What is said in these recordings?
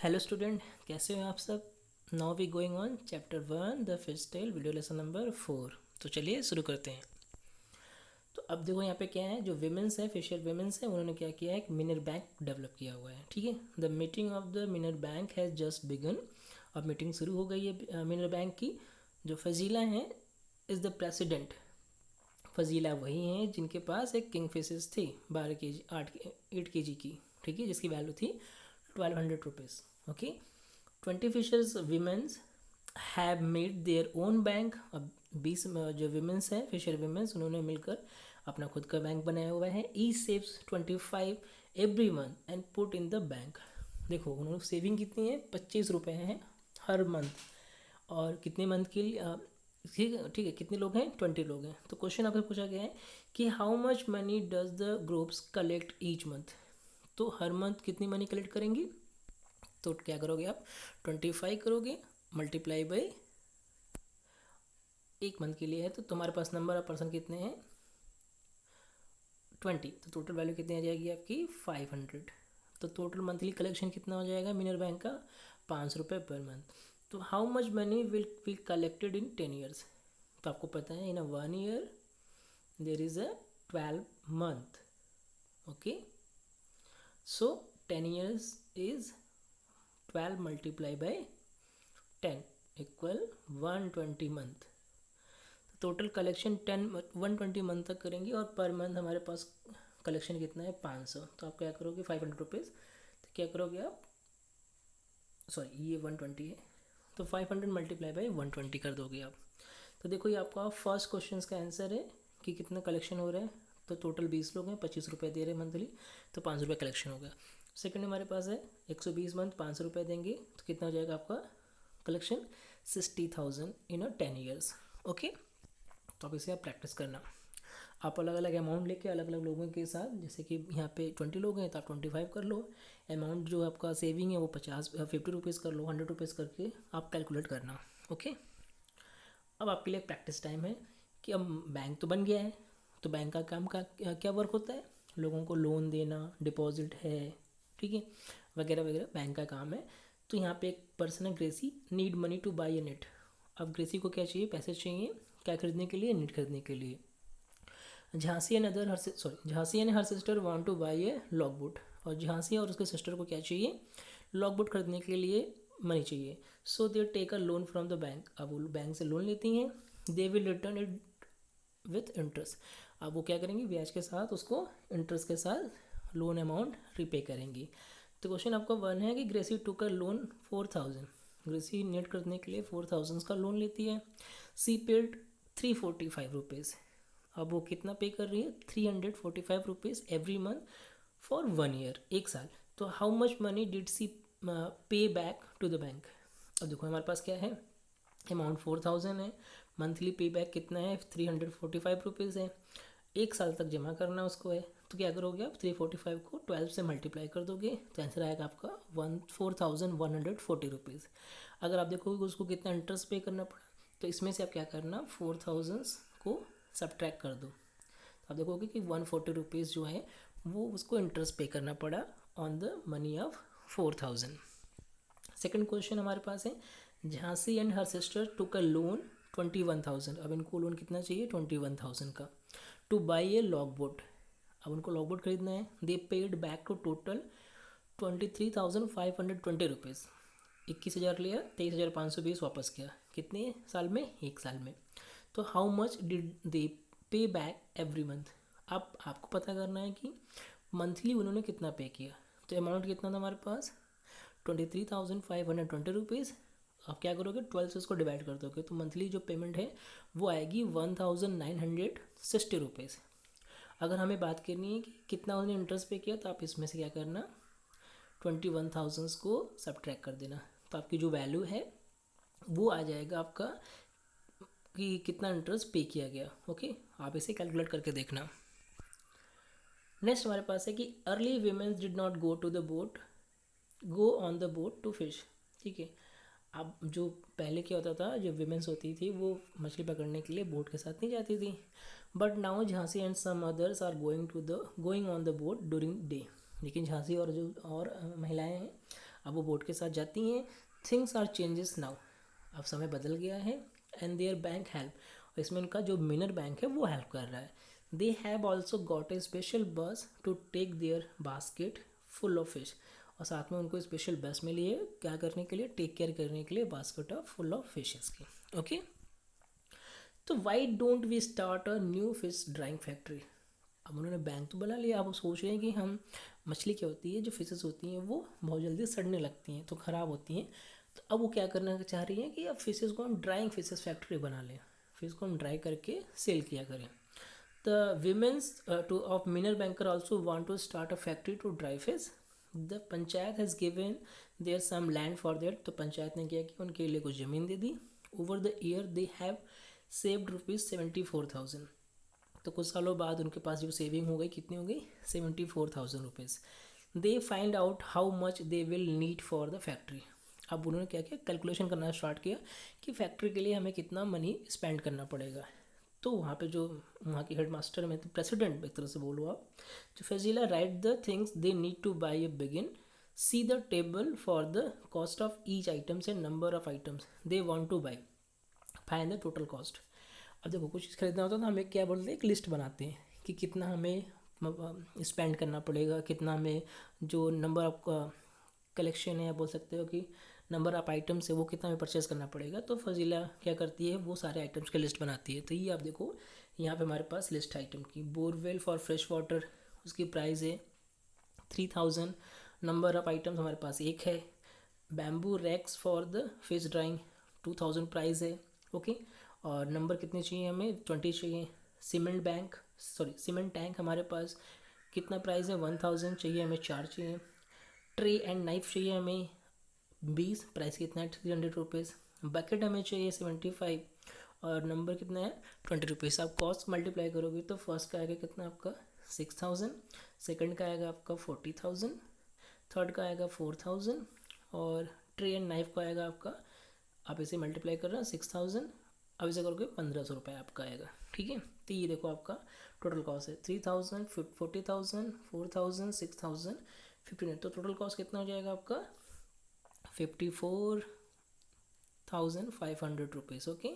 Hello student, कैसे हो आप सब। Now we going on chapter 1 the fish tale video lesson number 4। तो चलिए शुरू करते हैं। तो अब देखो यहाँ पे क्या है, जो विमेंस है, फिशर विमेंस है, उन्होंने क्या किया है, एक मिनर बैंक डेवलप किया हुआ है। ठीक है, the meeting of the Minar bank has just begun. अब मीटिंग शुरू हो गई है मिनर बैंक की। जो फजीला हैं इज़ द प्रेसिडेंट। फजीला वही हैं जिनके पास एक किंग फिशेस थी 12 kg 8 kg की। ठीक है, जिसकी वैल्यू थी 1200 rupees. Okay, 20 fishers women's have made their own bank. अब 20 जो विमेंस हैं, फिशर विमेंस, उन्होंने मिलकर अपना खुद का बैंक बनाया हुआ है। ई saves 25 every month and put in the bank. देखो उन्होंने सेविंग कितनी है, 25 रुपये हैं हर मंथ। और कितने मंथ के लिए, ठीक है, कितने लोग हैं, 20 लोग हैं। तो क्वेश्चन आपसे पूछा गया है कि how much money does the groups collect each month. तो हर मंथ कितनी मनी कलेक्ट करेंगे, तो क्या करोगे आप, 25 करोगे मल्टीप्लाई बाई एक मंथ के लिए है, तो तुम्हारे पास नंबर ऑफ पर्सन कितने हैं, 20। तो टोटल वैल्यू कितनी आ जाएगी आपकी, 500। तो टोटल मंथली कलेक्शन कितना हो जाएगा मिनर बैंक का, 500 रुपये पर मंथ। तो how much money will be collected in 10 years. तो आपको पता है इन a 1 year there is a 12 month. Okay, so 10 years is 12 multiply by 10 equal 120 month. Total collection 120 month तक करेंगे और पर मंथ हमारे पास कलेक्शन कितना है, 500। तो आप क्या करोगे, 500 रुपीज़। तो क्या करोगे आप, सॉरी ये 120 है, तो 500 मल्टीप्लाई बाई 120 कर दोगे आप। तो देखो ये आपका फर्स्ट क्वेश्चन का आंसर है कि कितना कलेक्शन हो रहा है। तो टोटल 20 लोग हैं, 25 रुपये दे रहे हैं मंथली, तो 500 रुपये कलेक्शन हो गया। सेकंड हमारे पास है 120 मंथ, 500 रुपये देंगे, तो कितना हो जाएगा आपका कलेक्शन, 60,000 इन अ 10 ईयर्स। ओके, तो अब इसे आप प्रैक्टिस करना। आप अलग अलग अमाउंट लेके अलग अलग लोगों के साथ, जैसे कि यहाँ पे 20 लोग हैं तो आप 25 कर लो। अमाउंट जो आपका सेविंग है वो 50 कर लो, 100 रुपीज़ करके आप कैलकुलेट करना। ओके, अब आपके लिए प्रैक्टिस टाइम है कि अब बैंक तो बन गया है, तो बैंक का काम का क्या वर्क होता है, लोगों को लोन देना, डिपॉजिट है, ठीक है, वगैरह वगैरह बैंक का काम है। तो यहाँ पे एक पर्सन है Gracy, need money to buy a net. अब ग्रेसी को क्या चाहिए, पैसे चाहिए, क्या खरीदने के लिए, नेट खरीदने के लिए। Jhansi and her sister want to buy a log boat. और झांसी और उसके सिस्टर को क्या चाहिए, लॉग बुट खरीदने के लिए मनी चाहिए। So they take a loan from the bank. अब वो बैंक से लोन लेती हैं, they will return it with interest. अब वो क्या करेंगी, ब्याज के साथ उसको इंटरेस्ट के साथ लोन अमाउंट रिपे करेंगी। तो क्वेश्चन आपका 1 है कि ग्रेसी टुक अ लोन 4000। ग्रेसी नेट खरीदने के लिए 4000 का लोन लेती है। सी पेड 345 रुपीज़। अब वो कितना पे कर रही है, 345 rupees every month for 1 year, एक साल। तो हाउ मच मनी डिड सी पे बैक टू द बैंक। अब देखो हमारे पास क्या है, अमाउंट 4000 है, मंथली पे बैक कितना है, 345 रुपीज़ है, एक साल तक जमा करना उसको है। तो क्या करोगे आप, 345 को 12 से मल्टीप्लाई कर दोगे, तो आंसर आएगा आपका 4140 रुपीज़। अगर आप देखोगे उसको कितना इंटरेस्ट पे करना पड़ा, तो इसमें से आप क्या करना, 4000 को सब्ट्रैक्ट कर दो। तो आप देखोगे कि 140 रुपीज़ जो है वो उसको इंटरेस्ट पे करना पड़ा on the money of 4000। Second question हमारे पास है, Jhansi and her sister took a loan 21,000। अब इनको लोन कितना चाहिए, 21,000 का, to buy a log boat. अब उनको लॉग बोट खरीदना है। They paid back to total 23,520 rupees. 21,000 लिया, 23,520 वापस किया, कितने साल में, एक साल में। तो हाउ मच डिड दे पे बैक एवरी मंथ। अब आपको पता करना है कि मंथली उन्होंने कितना पे किया। तो अमाउंट कितना था हमारे पास, 23,520 रुपीज़। आप क्या करोगे, 12 से उसको डिवाइड कर दोगे, तो मंथली जो पेमेंट है वो आएगी 1960 रुपीज़। अगर हमें बात करनी है कि कितना उन्होंने इंटरेस्ट पे किया, तो आप इसमें से क्या करना, 21,000 को सब्ट्रैक्ट कर देना, तो आपकी जो वैल्यू है वो आ जाएगा आपका कि कितना इंटरेस्ट पे किया गया। ओके, आप इसे कैलकुलेट करके देखना। नेक्स्ट हमारे पास है कि early women's did not go on the boat to fish. ठीक है, अब जो पहले क्या होता था, जो विमेंस होती थी वो मछली पकड़ने के लिए बोट के साथ नहीं जाती थी। But now Jhansi and some others are going on the boat during day. लेकिन झांसी और जो और महिलाएं हैं, अब वो बोट के साथ जाती हैं। थिंग्स आर चेंजेस नाउ, अब समय बदल गया है। एंड देयर बैंक हेल्प, और इसमें उनका जो मिनर बैंक है वो हेल्प कर रहा है। They have also got a special bus to take their basket full of fish, और साथ में उनको स्पेशल बस में लिए क्या करने के लिए, टेक केयर करने के लिए basket of full of fishes की। ओके, तो why don't we start a new fish drying factory. अब उन्होंने बैंक तो बना लिया, अब वो सोच रहे हैं कि हम, मछली क्या होती है, जो फिशेस होती हैं वो बहुत जल्दी सड़ने लगती हैं तो ख़राब होती हैं। तो अब वो क्या करना चाह रही हैं कि अब फिशेस को हम ड्राइंग फिशेस फैक्ट्री बना लें, फिश को हम ड्राई करके सेल किया करें। The women's too of Minar banker also want to start a factory to dry fish. The panchayat has given their some land for their, तो पंचायत ने क्या किया, उनके लिए कुछ ज़मीन दे दी। Over the year they have saved ₹74,000, तो कुछ सालों बाद उनके पास जो सेविंग हो गई, कितनी हो गई, ₹74,000। They find out how much they will need for the factory. अब उन्होंने क्या किया, कैलकुलेशन करना स्टार्ट किया कि फैक्ट्री के लिए हमें कितना मनी स्पेंड करना पड़ेगा। तो वहाँ पे जो वहाँ के हेड मास्टर में, तो प्रेसिडेंट एक तरह से बोलो आप, जो Fazila right the things they need to buy A begin, see the table for the cost of each items and number of items they want to by, find the total cost. अब देखो कुछ चीज़ खरीदना होता है तो हमें क्या बोलते हैं, एक लिस्ट बनाते हैं कि कितना हमें स्पेंड करना पड़ेगा, कितना हमें जो नंबर ऑफ कलेक्शन है, या बोल सकते हो कि नंबर ऑफ आइटम्स है वो कितना हमें परचेज़ करना पड़ेगा। तो फजीला क्या करती है, वो सारे आइटम्स की लिस्ट बनाती है। तो ये आप देखो यहाँ पे हमारे पास लिस्ट आइटम की, बोरवेल फॉर फ्रेश वाटर, उसकी प्राइस है 3000। नंबर ऑफ आइटम्स हमारे पास एक है। Bamboo racks for the fish drying 2000 price है। ओके, और नंबर कितने चाहिए हमें, 20 चाहिए। सीमेंट टैंक हमारे पास कितना प्राइस है, 1000 चाहिए हमें, 4 चाहिए। ट्रे एंड नाइफ चाहिए हमें 20, प्राइस कितना है, ₹300। बकेट हमें चाहिए 75, और नंबर कितना है, ₹20। आप कॉस्ट मल्टीप्लाई करोगे तो फर्स्ट का आएगा कितना आपका 6000, सेकंड का आएगा आपका 40,000, थर्ड का आएगा 4000, और ट्रे एंड नाइफ का आएगा आपका, आप इसे मल्टीप्लाई कर रहे हैं 6000, अब इसे करोगे 1500 आपका आएगा। ठीक है, तो ये देखो आपका टोटल कॉस्ट है 3000, 40,000, 4000, 6000, 15। तो टोटल कॉस्ट कितना हो जाएगा आपका, ₹54,500। Okay,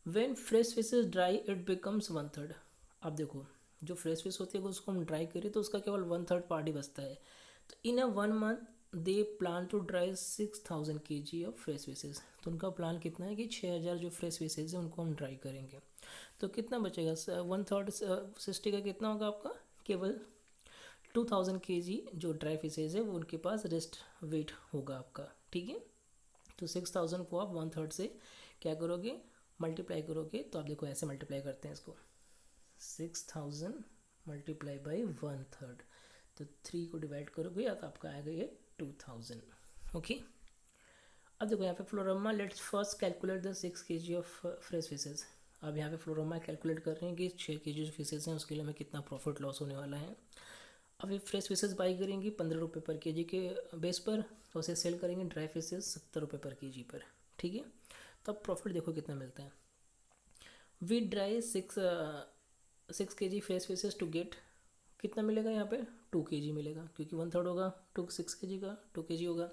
when fresh fish is dry it becomes 1/3। अब देखो जो फ्रेश फिश होती है उसको हम ड्राई करें तो उसका केवल 1/3 पार्ट ही बचता है। तो in a 1 month they plan to dry 6000 kg of fresh fishes. तो उनका प्लान कितना है कि 6000 जो फ्रेश फिशेज है उनको हम ड्राई करेंगे। तो कितना बचेगा, 1/3 60 का कितना होगा आपका, केवल 2000 kg जो ड्राई फिशेज है वो उनके पास रेस्ट वेट होगा आपका। ठीक है, तो 6000 को आप 1/3 से क्या करोगे, मल्टीप्लाई करोगे। तो आप देखो ऐसे मल्टीप्लाई करते हैं इसको, 6000 मल्टीप्लाई बाई 1/3, तो 3 को डिवाइड करोगे या तो आपका आएगा ये 2000। ओके, अब देखो यहाँ पे फ्लोरोमा, let's first calculate the 6 kg of fresh fishes. अब यहाँ पे फ्लोरोमा कैलकुलेट कर रहे हैं कि 6 kg जो फिशेज हैं उसके लिए हमें कितना प्रॉफिट लॉस होने वाला है। अब ये फ्रेश फिशेज बाई करेंगी ₹15 पर kg के बेस पर, तो उसे सेल करेंगे ड्राई फिशेज ₹70 पर kg पर। ठीक है, तो अब प्रॉफिट देखो कितना मिलता है। We dry 6 kg fresh fishes to get, कितना मिलेगा यहाँ पे, 2 kg मिलेगा, क्योंकि 1/3 होगा 6 kg का, 2 kg होगा।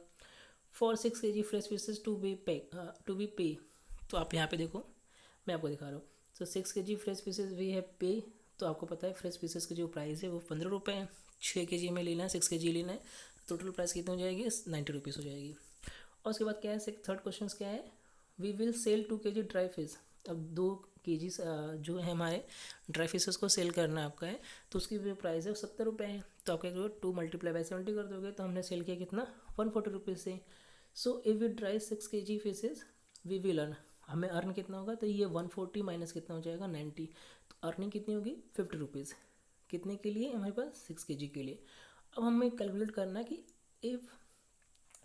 For 6 kg fresh fishes to be pay, तो आप यहाँ पे देखो मैं आपको दिखा रहा हूँ। तो 6 kg फ्रेश फिशेज वी है पे, तो आपको पता है फ्रेश फिशेज की जो प्राइस है वो ₹15 है। 6 kg में लेना है, 6 kg लेना है, टोटल प्राइस कितनी हो जाएगी, ₹90 हो जाएगी। और उसके बाद क्या है, थर्ड क्वेश्चन क्या है, we will sell 2 kg dry fish. अब 2 kg जो है हमारे ड्राई फिशेस को सेल करना आपका है, तो उसकी जो प्राइस है वो ₹70 है। तो आप क्या करोगे, 2 × 70 कर दोगे, तो हमने सेल किया कितना, ₹140 से। So if we dry 6 kg fishes we will earn, हमें अर्न कितना होगा, तो ये 140 माइनस कितना हो जाएगा, 90। तो अर्निंग कितनी होगी, ₹50। कितने के लिए, हमारे पास 6 kg के लिए। अब हमें कैलकुलेट करना है कि इफ़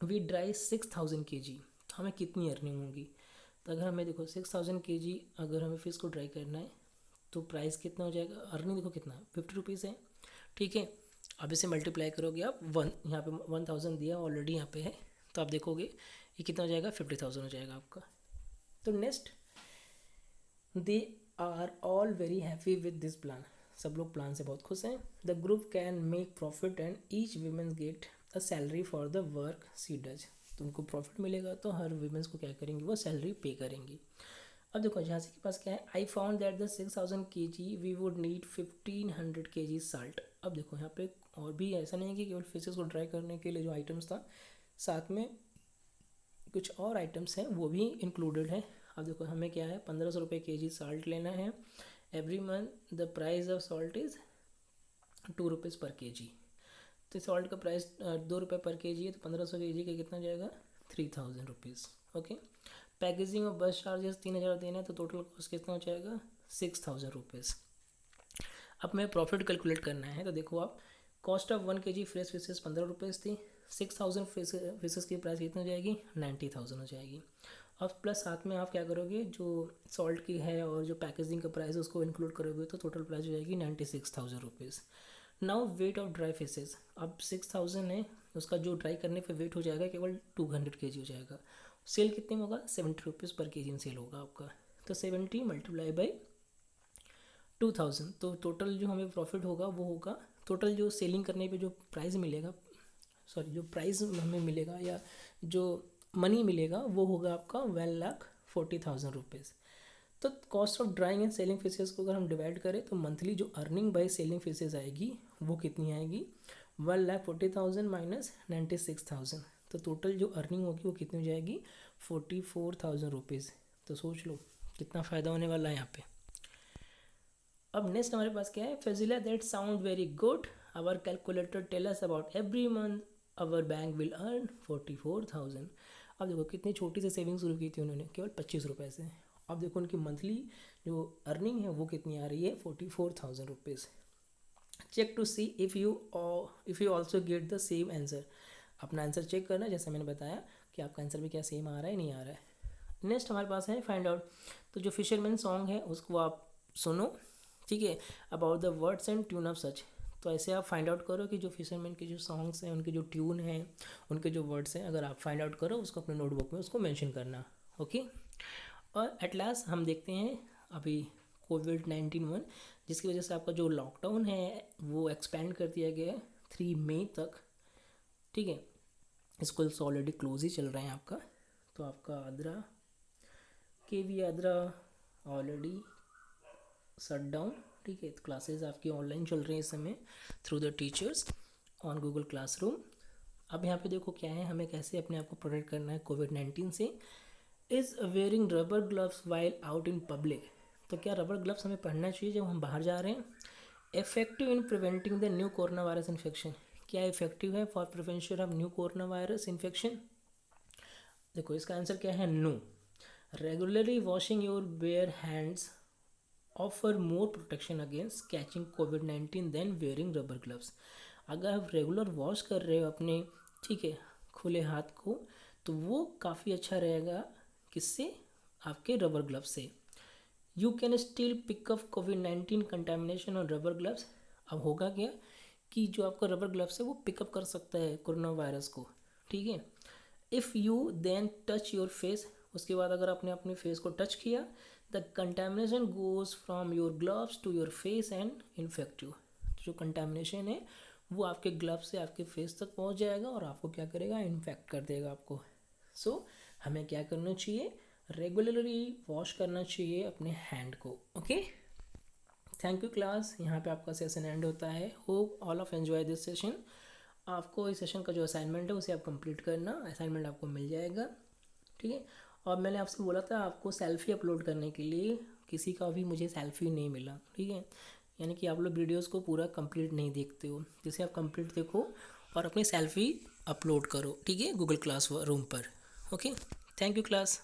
वी ड्राई 6000 kg तो हमें कितनी अर्निंग होगी। तो अगर हमें देखो 6000 kg अगर हमें फिश को ड्राई करना है तो प्राइस कितना हो जाएगा, अर्निंग देखो कितना, ₹50 है। ठीक है, अब इसे मल्टीप्लाई करोगे आप, यहाँ पे 1000 दिया ऑलरेडी यहाँ पे है, तो आप देखोगे ये कितना हो जाएगा, 50,000 हो जाएगा आपका। तो next, they are all very happy with this plan, सब लोग प्लान से बहुत खुश हैं। The group can make profit and each women get a salary for the work she does. तो उनको प्रॉफिट मिलेगा तो हर वीमेंस को क्या करेंगी, वो सैलरी पे करेंगी। अब देखो झांसी के पास क्या है, I found that the 6000 kg we would need 1500 kg salt. अब देखो यहाँ पे और भी ऐसा नहीं है कि केवल फिशेस को ड्राई करने के लिए जो आइटम्स था, साथ में कुछ और आइटम्स हैं वो भी इंक्लूडेड है। अब देखो हमें क्या है, 1500 रुपये kg साल्ट लेना है। Every month the price of salt is 2 rupees पर kg। तो सॉल्ट का प्राइस 2 रुपये पर kg है, तो 1500 kg का कितना जाएगा, 3000 रुपीज़। ओके, पैकेजिंग और बस चार्जेस 3000 देना है, तो टोटल कॉस्ट कितना हो जाएगा, 6000 रुपीज़। अब मैं प्रॉफिट कैलकुलेट करना है, तो देखो आप, cost of 1 kg fresh fishes 15 rupees थी, 6000 फिशेस की प्राइस कितनी हो जाएगी, 90,000 हो जाएगी। और प्लस साथ में आप क्या करोगे, जो सॉल्ट की है और जो पैकेजिंग का प्राइस है उसको इंक्लूड करोगे, तो टोटल प्राइस हो जाएगी 96,000 rupees. Now weight of dry fishes, अब 6000 है, उसका जो ड्राई करने पे वेट हो जाएगा केवल 200 kg हो जाएगा। सेल कितने में होगा, 70 रुपीज़ पर kg में सेल होगा आपका। तो 70 मल्टीप्लाई बाई 2000, तो टोटल जो हमें प्रॉफिट होगा वो होगा, टोटल जो सेलिंग करने पे जो प्राइस मिलेगा, सॉरी जो प्राइस हमें मिलेगा या जो मनी मिलेगा वो होगा आपका 1,40,000 रुपीज़। तो cost of drawing and selling fishes को अगर हम डिवाइड करें तो मंथली जो अर्निंग बाई सेलिंग फिशेस आएगी वो कितनी आएगी, 1,40,000 माइनस 96,000। तो टोटल जो अर्निंग होगी वो कितनी हो जाएगी, 44,000 रुपीज़। तो सोच लो कितना फ़ायदा होने वाला है यहाँ पे। अब नेक्स्ट हमारे पास क्या है, Fazila that sound very good, our calculator tell us about every month our bank will earn 44,000। अब देखो कितनी छोटी सी सेविंग शुरू की थी उन्होंने, केवल 25 रुपये से। अब देखो उनकी मंथली जो अर्निंग है वो कितनी आ रही है, 44,000 rupees. Check to see if you also get the same answer. अपना आंसर चेक करना, जैसे मैंने बताया कि आपका आंसर भी क्या सेम आ रहा है नहीं आ रहा है। नेक्स्ट हमारे पास है फाइंड आउट। तो जो फिशरमैन सॉन्ग है उसको आप सुनो, ठीक है, about the words and tune of such. तो ऐसे आप फाइंड आउट करो कि जो फिशरमैन के जो सॉन्ग्स हैं उनके जो ट्यून हैं, उनके जो वर्ड्स हैं, अगर आप फाइंड आउट करो उसको अपने नोटबुक में उसको मेंशन करना। ओके, और एट लास्ट हम देखते हैं अभी कोविड-19 जिसकी वजह से आपका जो लॉकडाउन है वो एक्सपेंड कर दिया गया है 3 मई तक, ठीक है। स्कूल्स ऑलरेडी क्लोज ही चल रहे हैं आपका। तो आपका Adra KV Adra already shut down, ठीक है। तो क्लासेस आपकी ऑनलाइन चल रही हैं इस समय through the teachers on Google classroom. अब यहाँ पे देखो क्या है, हमें कैसे अपने आप को प्रोटेक्ट करना है कोविड-19 से। Is wearing rubber gloves while out in public. तो क्या रबर ग्लव्स हमें पहनना चाहिए जब हम बाहर जा रहे हैं। Effective in preventing the new corona virus infection, क्या इफेक्टिव है for prevention of new corona virus infection. देखो इसका आंसर क्या है, no. Regularly washing your bare hands offer more protection against catching COVID-19 than wearing rubber gloves. अगर आप regular wash कर रहे हो अपने, ठीक है, खुले हाथ को, तो वो काफ़ी अच्छा रहेगा, किससे, आपके रबर ग्लव्स से। You can still pickup covid contamination on rubber gloves. अब होगा क्या कि जो आपका रबर ग्लव्स है वो पिकअप कर सकता है कोरोना वायरस को, ठीक है। If you then touch your face, उसके बाद अगर आपने अपने फेस को टच किया, the contamination goes from your gloves to your face and infect you. जो कंटेमिनेशन है वो आपके ग्लव्स से आपके फेस तक पहुंच जाएगा और आपको क्या करेगा, इन्फेक्ट कर देगा आपको। सो हमें क्या करना चाहिए, रेगुलरली वॉश करना चाहिए अपने हैंड को। ओके, थैंक यू क्लास, यहाँ पे आपका सेशन एंड होता है। Hope all of enjoy this session. आपको इस सेशन का जो असाइनमेंट है उसे आप कंप्लीट करना, असाइनमेंट आपको मिल जाएगा, ठीक है। और मैंने आपसे बोला था आपको सेल्फ़ी अपलोड करने के लिए, किसी का भी मुझे सेल्फ़ी नहीं मिला, ठीक है। यानी कि आप लोग वीडियोस को पूरा कंप्लीट नहीं देखते हो, जिसे आप कंप्लीट देखो और अपनी सेल्फ़ी अपलोड करो, ठीक है, गूगल क्लास रूम पर। Okay, thank you class.